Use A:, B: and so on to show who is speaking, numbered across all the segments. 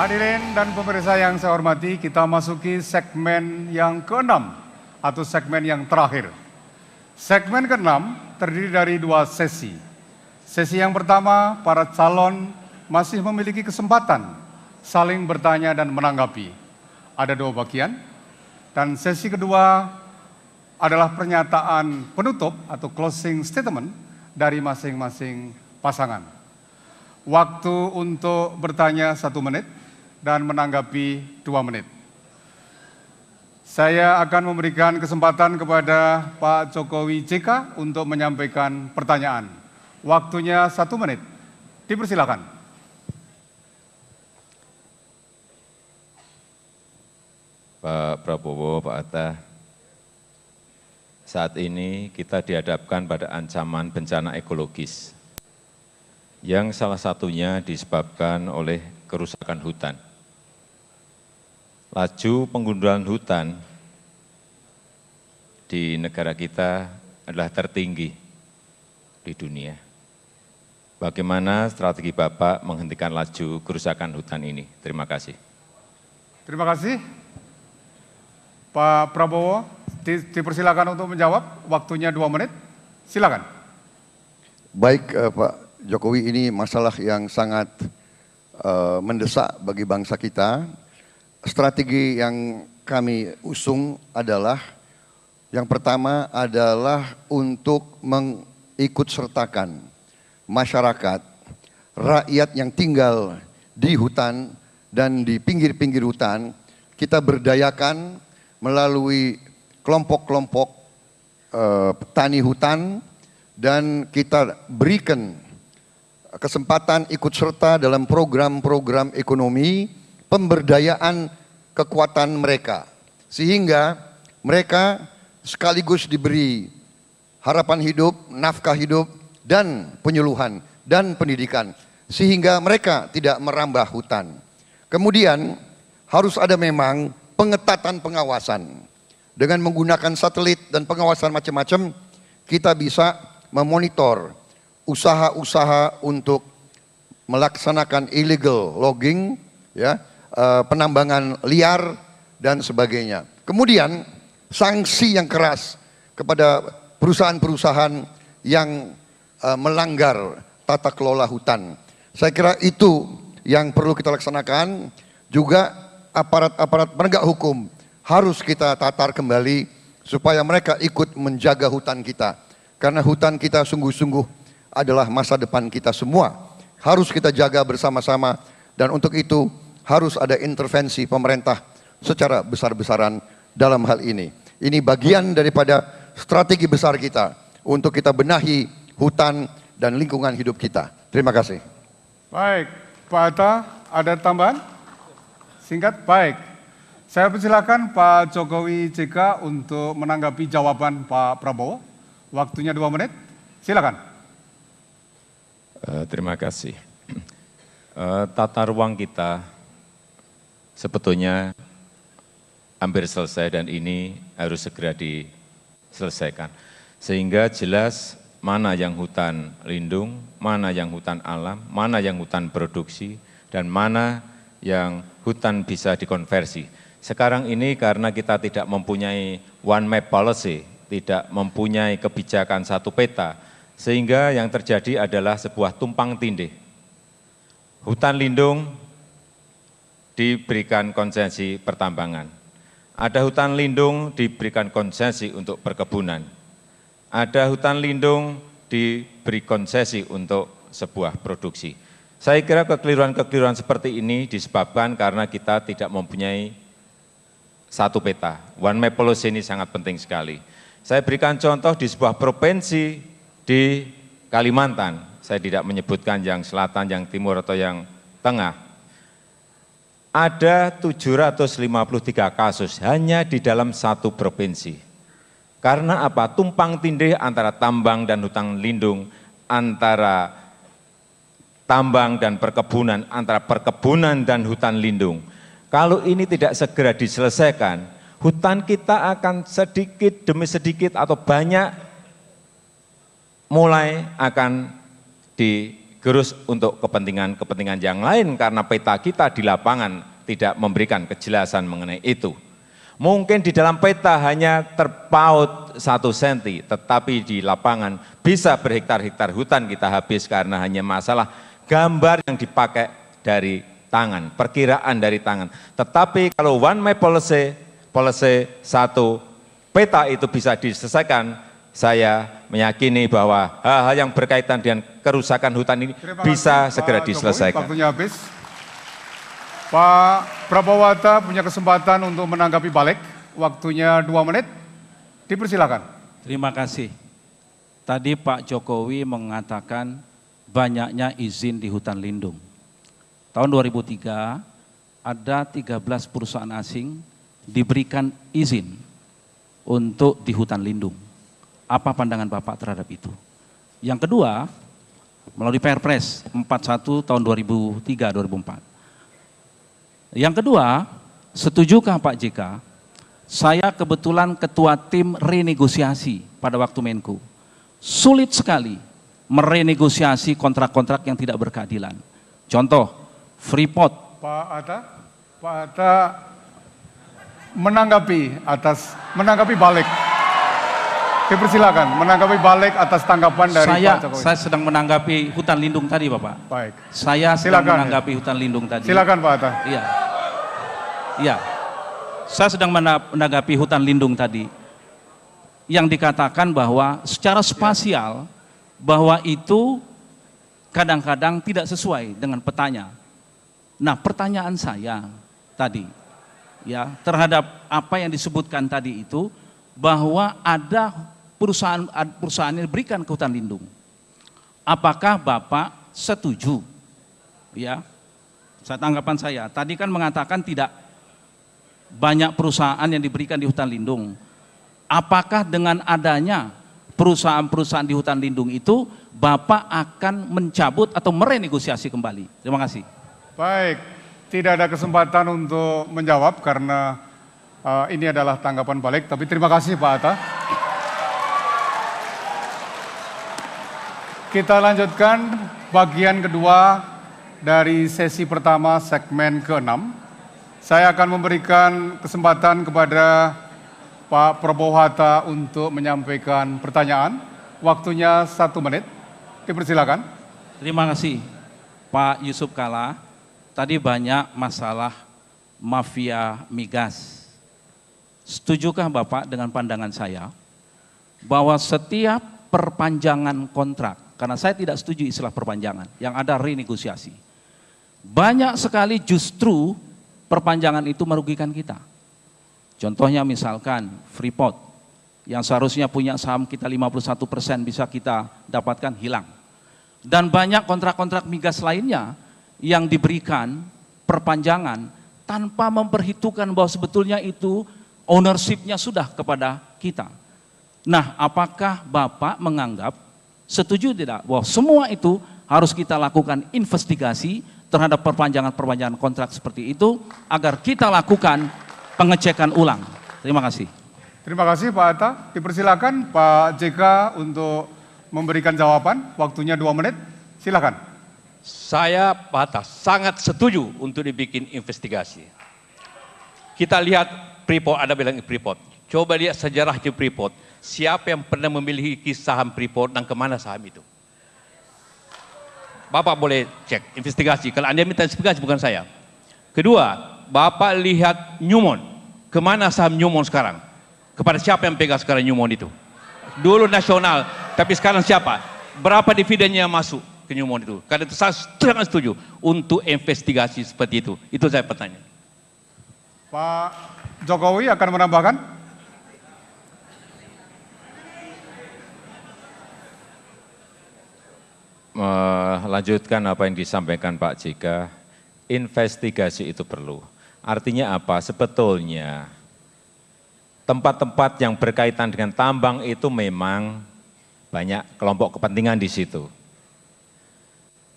A: Hadirin dan pemirsa yang saya hormati, kita masuki segmen yang ke-6 atau segmen yang terakhir. Segmen ke-6 terdiri dari 2 sesi. Sesi yang pertama, para calon masih memiliki kesempatan saling bertanya dan menanggapi. Ada 2 bagian. Dan sesi kedua adalah pernyataan penutup atau closing statement dari masing-masing pasangan. Waktu untuk bertanya 1 menit dan menanggapi 2 menit. Saya akan memberikan kesempatan kepada Pak Jokowi JK untuk menyampaikan pertanyaan. Waktunya 1 menit. Dipersilakan.
B: Pak Prabowo, Pak Hatta, saat ini kita dihadapkan pada ancaman bencana ekologis yang salah satunya disebabkan oleh kerusakan hutan. Laju penggundulan hutan di negara kita adalah tertinggi di dunia. Bagaimana strategi Bapak menghentikan laju kerusakan hutan ini? Terima kasih.
A: Terima kasih. Pak Prabowo, dipersilakan untuk menjawab. Waktunya 2 menit. Silakan.
C: Baik Pak Jokowi, ini masalah yang sangat mendesak bagi bangsa kita. Strategi yang kami usung adalah, yang pertama adalah untuk mengikutsertakan masyarakat, rakyat yang tinggal di hutan dan di pinggir-pinggir hutan. Kita berdayakan melalui kelompok-kelompok petani hutan, dan kita berikan kesempatan ikut serta dalam program-program ekonomi, pemberdayaan kekuatan mereka, sehingga mereka sekaligus diberi harapan hidup, nafkah hidup, dan penyuluhan dan pendidikan, sehingga mereka tidak merambah hutan. Kemudian harus ada memang pengetatan pengawasan. Dengan menggunakan satelit dan pengawasan macam-macam, kita bisa memonitor usaha-usaha untuk melaksanakan illegal logging, ya, penambangan liar dan sebagainya. Kemudian sanksi yang keras kepada perusahaan-perusahaan yang melanggar tata kelola hutan. Saya kira itu yang perlu kita laksanakan. Juga aparat-aparat penegak hukum harus kita tatar kembali supaya mereka ikut menjaga hutan kita. Karena hutan kita sungguh-sungguh adalah masa depan kita semua. Harus kita jaga bersama-sama, dan untuk itu harus ada intervensi pemerintah secara besar-besaran dalam hal ini. Ini bagian daripada strategi besar kita untuk kita benahi hutan dan lingkungan hidup kita. Terima kasih.
A: Baik, Pak Hatta, ada tambahan? Singkat, baik. Saya persilakan Pak Jokowi JK untuk menanggapi jawaban Pak Prabowo. Waktunya 2 menit, silakan.
B: Terima kasih. Tata ruang kita sebetulnya hampir selesai, dan ini harus segera diselesaikan. Sehingga jelas mana yang hutan lindung, mana yang hutan alam, mana yang hutan produksi, dan mana yang hutan bisa dikonversi. Sekarang ini karena kita tidak mempunyai one map policy, tidak mempunyai kebijakan satu peta, sehingga yang terjadi adalah sebuah tumpang tindih. Hutan lindung diberikan konsesi pertambangan. Ada hutan lindung diberikan konsesi untuk perkebunan. Ada hutan lindung diberi konsesi untuk sebuah produksi. Saya kira kekeliruan-kekeliruan seperti ini disebabkan karena kita tidak mempunyai satu peta. One map policy ini sangat penting sekali. Saya berikan contoh di sebuah provinsi di Kalimantan. Saya tidak menyebutkan yang selatan, yang timur, atau yang tengah. Ada 753 kasus hanya di dalam satu provinsi. Karena apa? Tumpang tindih antara tambang dan hutan lindung, antara tambang dan perkebunan, antara perkebunan dan hutan lindung. Kalau ini tidak segera diselesaikan, hutan kita akan sedikit demi sedikit atau banyak mulai akan digerus untuk kepentingan-kepentingan yang lain karena peta kita di lapangan tidak memberikan kejelasan mengenai itu. Mungkin di dalam peta hanya terpaut 1 senti, tetapi di lapangan bisa berhektar-hektar hutan kita habis karena hanya masalah gambar yang dipakai dari tangan, perkiraan dari tangan. Tetapi kalau one map policy satu peta itu bisa diselesaikan, saya meyakini bahwa hal-hal yang berkaitan dengan kerusakan hutan ini bisa segera diselesaikan.
A: Waktunya habis. Pak Prabowo Hatta punya kesempatan untuk menanggapi balik. Waktunya 2 menit. Dipersilakan.
D: Terima kasih. Tadi Pak Jokowi mengatakan banyaknya izin di hutan lindung. Tahun 2003 ada 13 perusahaan asing diberikan izin untuk di hutan lindung. Apa pandangan Bapak terhadap itu? Yang kedua, melalui Perpres 41 tahun 2003-2004. Yang kedua, setujukah Pak JK, saya kebetulan ketua tim renegosiasi pada waktu Menko. Sulit sekali merenegosiasi kontrak-kontrak yang tidak berkeadilan. Contoh, Freeport.
A: Pak Hatta menanggapi balik. Dipersilakan, menanggapi balik atas tanggapan dari Pak Jokowi.
D: Saya sedang menanggapi hutan lindung tadi, Bapak.
A: Baik.
D: Saya sedang menanggapi hutan lindung tadi.
A: Silakan Pak Hatta.
D: Iya. Saya sedang menanggapi hutan lindung tadi. Yang dikatakan bahwa secara spasial, bahwa itu kadang-kadang tidak sesuai dengan petanya. Nah, pertanyaan saya tadi, ya, terhadap apa yang disebutkan tadi itu, bahwa ada perusahaan yang diberikan ke hutan lindung. Apakah Bapak setuju? Ya, tanggapan saya. Tadi kan mengatakan tidak banyak perusahaan yang diberikan di hutan lindung. Apakah dengan adanya perusahaan-perusahaan di hutan lindung itu, Bapak akan mencabut atau merenegosiasi kembali? Terima kasih.
A: Baik, tidak ada kesempatan untuk menjawab karena ini adalah tanggapan balik, tapi terima kasih Pak Hatta. Kita lanjutkan bagian kedua dari sesi pertama segmen ke-6. Saya akan memberikan kesempatan kepada Pak Prabowo Hatta untuk menyampaikan pertanyaan. Waktunya 1 menit. Dipersilakan.
D: Terima kasih Pak Yusuf Kalla. Tadi banyak masalah mafia migas. Setujukah Bapak dengan pandangan saya bahwa setiap perpanjangan kontrak, karena saya tidak setuju istilah perpanjangan, yang ada renegosiasi. Banyak sekali justru perpanjangan itu merugikan kita. Contohnya misalkan Freeport, yang seharusnya punya saham kita 51% bisa kita dapatkan hilang. Dan banyak kontrak-kontrak migas lainnya yang diberikan perpanjangan tanpa memperhitungkan bahwa sebetulnya itu ownership-nya sudah kepada kita. Nah, apakah Bapak menganggap, setuju tidak, bahwa semua itu harus kita lakukan investigasi terhadap perpanjangan-perpanjangan kontrak seperti itu, agar kita lakukan pengecekan ulang. Terima kasih.
A: Terima kasih Pak Hatta. Dipersilakan Pak JK untuk memberikan jawaban. Waktunya 2 menit. Silakan.
E: Saya Pak Hatta sangat setuju untuk dibikin investigasi. Kita lihat Freeport, ada bilang Freeport. Coba lihat sejarahnya Freeport. Siapa yang pernah memiliki saham Freeport dan kemana saham itu? Bapak boleh cek, investigasi. Kalau Anda minta investigasi bukan saya. Kedua, Bapak lihat Newmont. Kemana saham Newmont sekarang? Kepada siapa yang pegang sekarang Newmont itu? Dulu nasional, tapi sekarang siapa? Berapa dividennya yang masuk ke Newmont itu? Karena itu saya sangat setuju untuk investigasi seperti itu. Itu saya bertanya.
A: Pak Jokowi akan menambahkan.
B: Melanjutkan apa yang disampaikan Pak JK, investigasi itu perlu. Artinya apa? Sebetulnya tempat-tempat yang berkaitan dengan tambang itu memang banyak kelompok kepentingan di situ.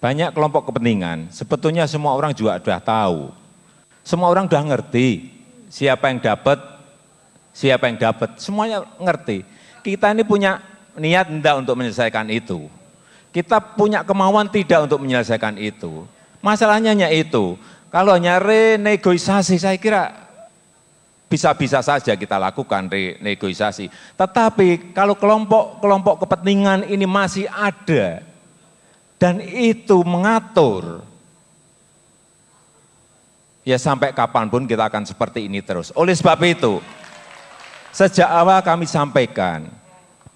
B: Banyak kelompok kepentingan, sebetulnya semua orang juga sudah tahu. Semua orang sudah ngerti siapa yang dapat, semuanya ngerti. Kita ini punya niat enggak untuk menyelesaikan itu. Kita punya kemauan tidak untuk menyelesaikan itu. Masalahnya hanya itu. Kalau hanya renegosiasi, saya kira bisa-bisa saja kita lakukan renegosiasi. Tetapi kalau kelompok-kelompok kepentingan ini masih ada dan itu mengatur, ya sampai kapanpun kita akan seperti ini terus. Oleh sebab itu, sejak awal kami sampaikan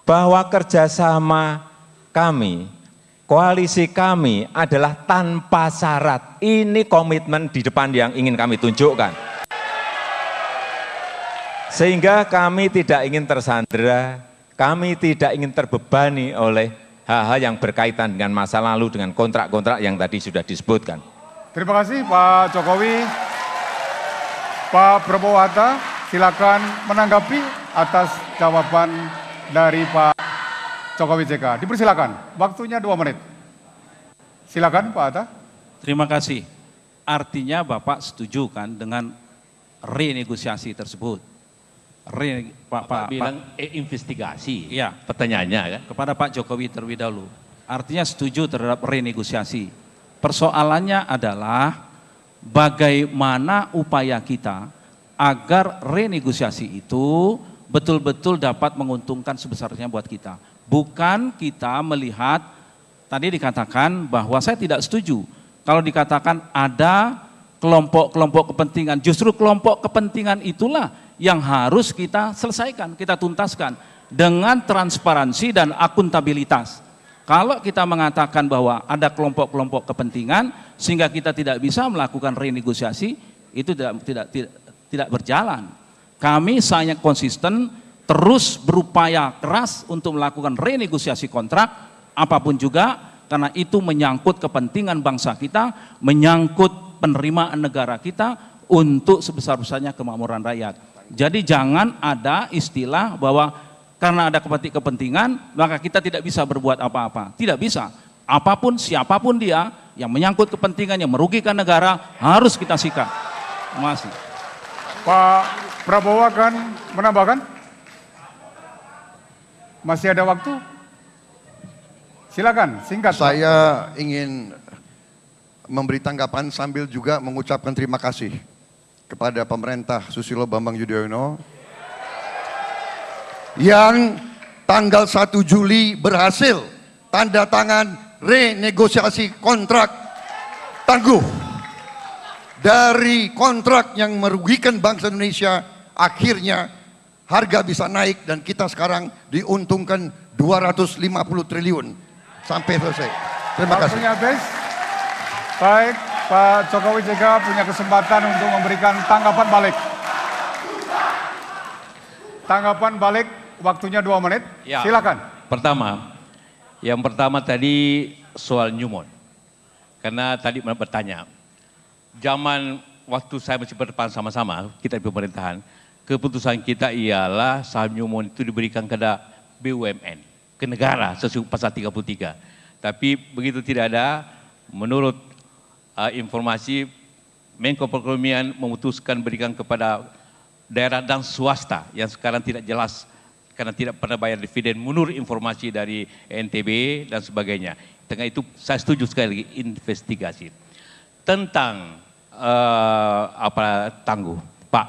B: bahwa kerjasama kami, koalisi kami adalah tanpa syarat. Ini komitmen di depan yang ingin kami tunjukkan. Sehingga kami tidak ingin tersandera, kami tidak ingin terbebani oleh hal-hal yang berkaitan dengan masa lalu, dengan kontrak-kontrak yang tadi sudah disebutkan.
A: Terima kasih Pak Jokowi. Pak Prabowo Hatta, silakan menanggapi atas jawaban dari Pak Jokowi JK. Dipersilakan, waktunya 2 menit. Silakan Pak Hatta.
D: Terima kasih. Artinya Bapak setuju kan dengan renegosiasi tersebut?
E: Pak bilang investigasi.
D: Iya.
E: Pertanyaannya kan?
D: Kepada Pak Jokowi terlebih dahulu. Artinya setuju terhadap renegosiasi. Persoalannya adalah bagaimana upaya kita agar renegosiasi itu betul-betul dapat menguntungkan sebesarnya buat kita. Bukan kita melihat, tadi dikatakan bahwa saya tidak setuju. Kalau dikatakan ada kelompok-kelompok kepentingan, justru kelompok kepentingan itulah yang harus kita selesaikan, kita tuntaskan dengan transparansi dan akuntabilitas. Kalau kita mengatakan bahwa ada kelompok-kelompok kepentingan sehingga kita tidak bisa melakukan renegosiasi, itu tidak berjalan. Kami sangat konsisten terus berupaya keras untuk melakukan renegosiasi kontrak apapun juga, karena itu menyangkut kepentingan bangsa kita, menyangkut penerimaan negara kita untuk sebesar-besarnya kemakmuran rakyat. Jadi jangan ada istilah bahwa karena ada kepentingan maka kita tidak bisa berbuat apa-apa. Tidak bisa. Apapun, siapapun dia yang menyangkut kepentingan yang merugikan negara harus kita sikat. Terima kasih.
A: Pak Prabowo akan menambahkan? Masih ada waktu? Silakan, singkat.
C: Saya ingin memberi tanggapan sambil juga mengucapkan terima kasih kepada pemerintah Susilo Bambang Yudhoyono yang tanggal 1 Juli berhasil tanda tangan renegosiasi kontrak tangguh. Dari kontrak yang merugikan bangsa Indonesia, akhirnya harga bisa naik dan kita sekarang diuntungkan 250 triliun sampai selesai. Terima kasih.
A: Waktunya habis. Baik, Pak Jokowi JK punya kesempatan untuk memberikan tanggapan balik. Tanggapan balik, waktunya 2 menit.
E: Ya.
A: Silakan.
E: Yang pertama tadi soal Newmont. Karena tadi bertanya, zaman waktu saya masih berdepan sama-sama, kita di pemerintahan, keputusan kita ialah saham Newmont itu diberikan kepada BUMN, ke negara sesuai pasal 33. Tapi begitu tidak ada, menurut informasi Menko Perekonomian memutuskan berikan kepada daerah dan swasta yang sekarang tidak jelas karena tidak pernah bayar dividen menurut informasi dari NTB dan sebagainya. Dengan itu saya setuju sekali lagi investigasi. Tentang tangguh, Pak,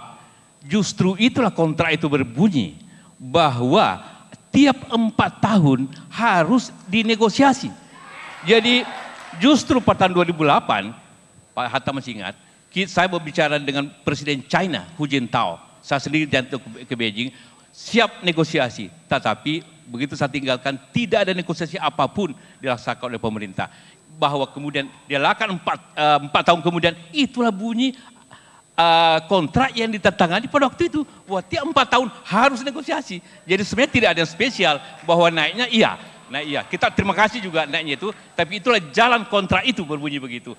E: justru itulah kontrak itu berbunyi bahwa tiap 4 tahun harus dinegosiasi. Jadi justru pada tahun 2008, Pak Hatta masih ingat, saya berbicara dengan Presiden China, Hu Jintao, saya sendiri jatuh ke Beijing, siap negosiasi, tetapi begitu saya tinggalkan tidak ada negosiasi apapun dilaksanakan oleh pemerintah. Bahwa kemudian dilakukan 4 tahun kemudian, itulah bunyi kontrak yang ditandatangani pada waktu itu. Bahwa tiap 4 tahun harus negosiasi. Jadi sebenarnya tidak ada yang spesial bahwa naiknya iya. Nah iya, kita terima kasih juga naiknya itu, tapi itulah jalan kontrak itu berbunyi begitu.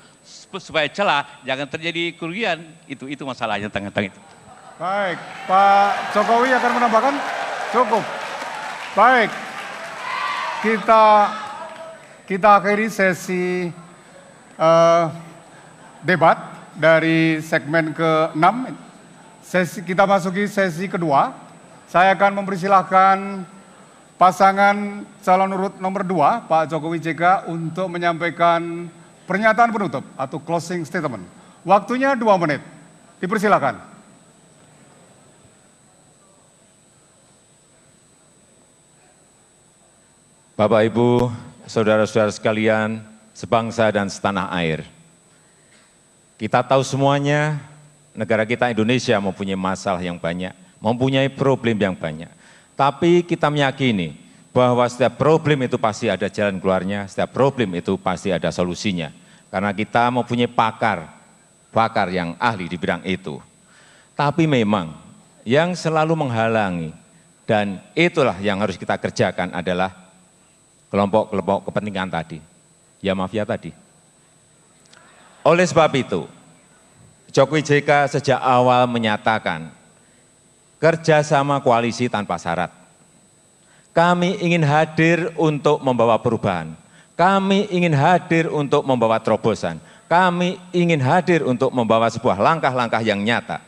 E: Supaya celah, jangan terjadi kerugian, itu masalahnya tentang itu.
A: Baik, Pak Jokowi akan menambahkan? Cukup. Baik, kita akhiri sesi debat dari segmen ke-6. Kita masuki sesi kedua. Saya akan mempersilahkan pasangan calon urut nomor 2, Pak Jokowi JK, untuk menyampaikan pernyataan penutup atau closing statement. Waktunya 2 menit. Dipersilakan.
B: Bapak, Ibu, saudara-saudara sekalian, sebangsa dan setanah air. Kita tahu semuanya, negara kita Indonesia mempunyai masalah yang banyak, mempunyai problem yang banyak. Tapi kita meyakini bahwa setiap problem itu pasti ada jalan keluarnya, setiap problem itu pasti ada solusinya. Karena kita mempunyai pakar yang ahli di bidang itu. Tapi memang yang selalu menghalangi, dan itulah yang harus kita kerjakan adalah kelompok-kelompok kepentingan tadi, ya mafia tadi. Oleh sebab itu, Jokowi JK sejak awal menyatakan kerjasama koalisi tanpa syarat. Kami ingin hadir untuk membawa perubahan. Kami ingin hadir untuk membawa terobosan. Kami ingin hadir untuk membawa sebuah langkah-langkah yang nyata.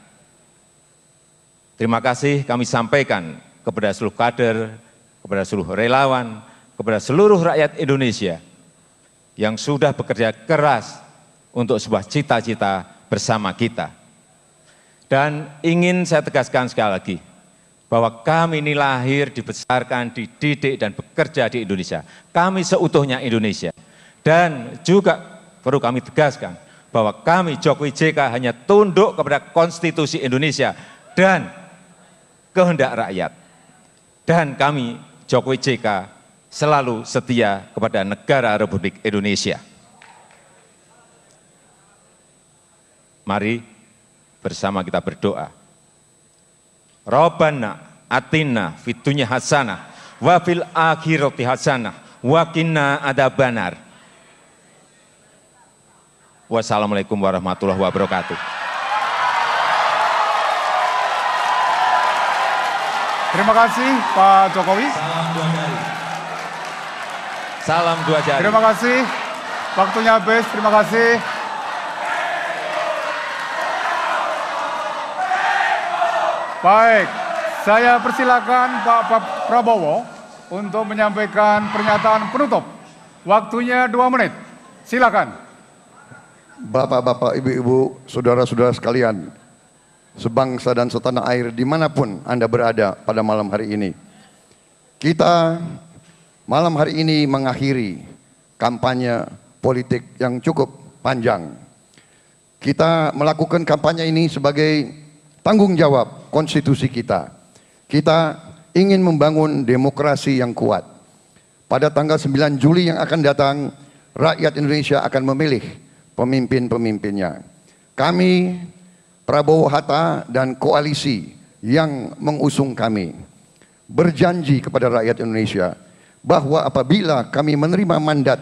B: Terima kasih kami sampaikan kepada seluruh kader, kepada seluruh relawan, kepada seluruh rakyat Indonesia yang sudah bekerja keras untuk sebuah cita-cita bersama kita. Dan ingin saya tegaskan sekali lagi, bahwa kami ini lahir, dibesarkan, dididik, dan bekerja di Indonesia. Kami seutuhnya Indonesia. Dan juga perlu kami tegaskan, bahwa kami Jokowi JK hanya tunduk kepada konstitusi Indonesia dan kehendak rakyat. Dan kami Jokowi JK selalu setia kepada negara Republik Indonesia. Mari bersama kita berdoa. Rabbana atina fid dunya hasanah wa fil akhirati hasanah wa qina adzabannar. Wassalamualaikum warahmatullahi wabarakatuh.
A: Terima kasih Pak Jokowi.
B: Salam dua jari.
A: Terima kasih. Waktunya habis. Terima kasih. Baik, saya persilakan Pak Prabowo untuk menyampaikan pernyataan penutup. Waktunya 2 menit. Silakan.
C: Bapak-bapak, ibu-ibu, saudara-saudara sekalian, sebangsa dan setanah air dimanapun Anda berada pada malam hari ini. Kita malam hari ini mengakhiri kampanye politik yang cukup panjang. Kita melakukan kampanye ini sebagai tanggung jawab konstitusi kita. Kita ingin membangun demokrasi yang kuat. Pada tanggal 9 Juli yang akan datang, rakyat Indonesia akan memilih pemimpin-pemimpinnya. Kami, Prabowo Hatta dan koalisi yang mengusung kami, berjanji kepada rakyat Indonesia bahwa apabila kami menerima mandat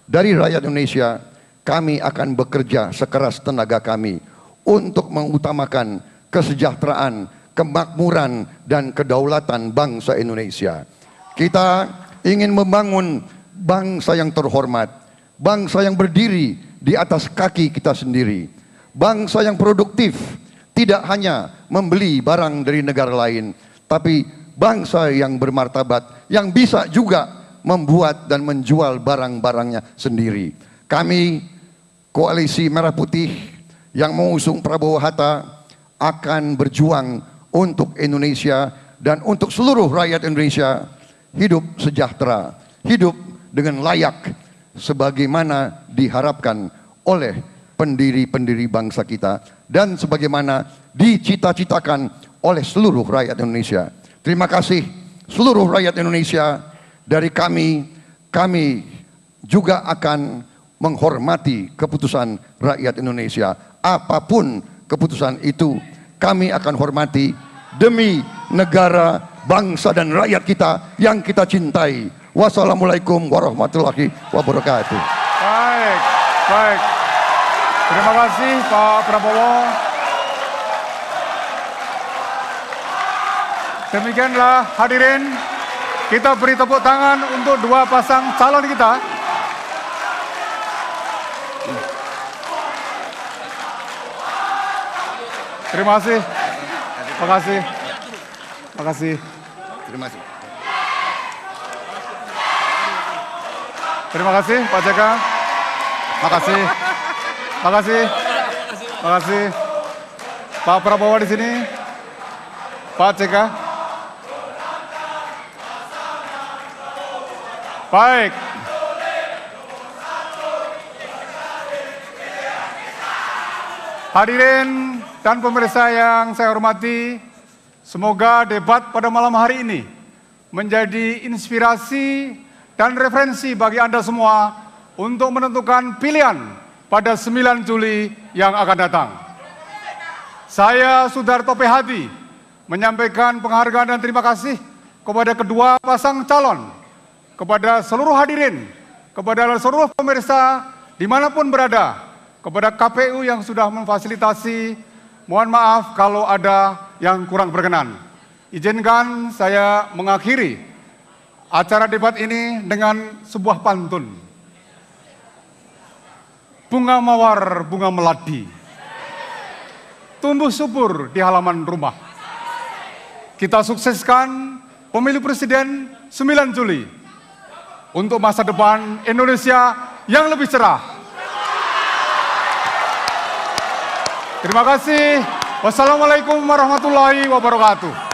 C: dari rakyat Indonesia, kami akan bekerja sekeras tenaga kami untuk mengutamakan kesejahteraan, kemakmuran, dan kedaulatan bangsa Indonesia. Kita ingin membangun bangsa yang terhormat, bangsa yang berdiri di atas kaki kita sendiri, bangsa yang produktif, tidak hanya membeli barang dari negara lain, tapi bangsa yang bermartabat, yang bisa juga membuat dan menjual barang-barangnya sendiri. Kami, Koalisi Merah Putih yang mengusung Prabowo Hatta, akan berjuang untuk Indonesia dan untuk seluruh rakyat Indonesia hidup sejahtera, hidup dengan layak sebagaimana diharapkan oleh pendiri-pendiri bangsa kita dan sebagaimana dicita-citakan oleh seluruh rakyat Indonesia. Terima kasih seluruh rakyat Indonesia. Dari kami juga akan menghormati keputusan rakyat Indonesia. Apapun keputusan itu kami akan hormati demi negara, bangsa dan rakyat kita yang kita cintai. Wassalamualaikum warahmatullahi wabarakatuh.
A: Baik. Terima kasih Pak Prabowo. Demikianlah hadirin, kita beri tepuk tangan untuk 2 pasang calon kita. Terima kasih. Terima kasih. Terima kasih.
C: Terima kasih.
A: Terima kasih Pak JK. Makasih. Makasih. Makasih. Pak Prabowo di sini. Pak JK. Baik. Hadirin dan pemirsa yang saya hormati, semoga debat pada malam hari ini menjadi inspirasi dan referensi bagi Anda semua untuk menentukan pilihan pada 9 Juli yang akan datang. Saya Sudarto P. Hadi menyampaikan penghargaan dan terima kasih kepada kedua pasang calon, kepada seluruh hadirin, kepada seluruh pemirsa dimanapun berada, kepada KPU yang sudah memfasilitasi. Mohon maaf kalau ada yang kurang berkenan. Izinkan saya mengakhiri acara debat ini dengan sebuah pantun. Bunga mawar, bunga melati, tumbuh subur di halaman rumah. Kita sukseskan pemilu presiden 9 Juli untuk masa depan Indonesia yang lebih cerah. Terima kasih. Wassalamualaikum warahmatullahi wabarakatuh.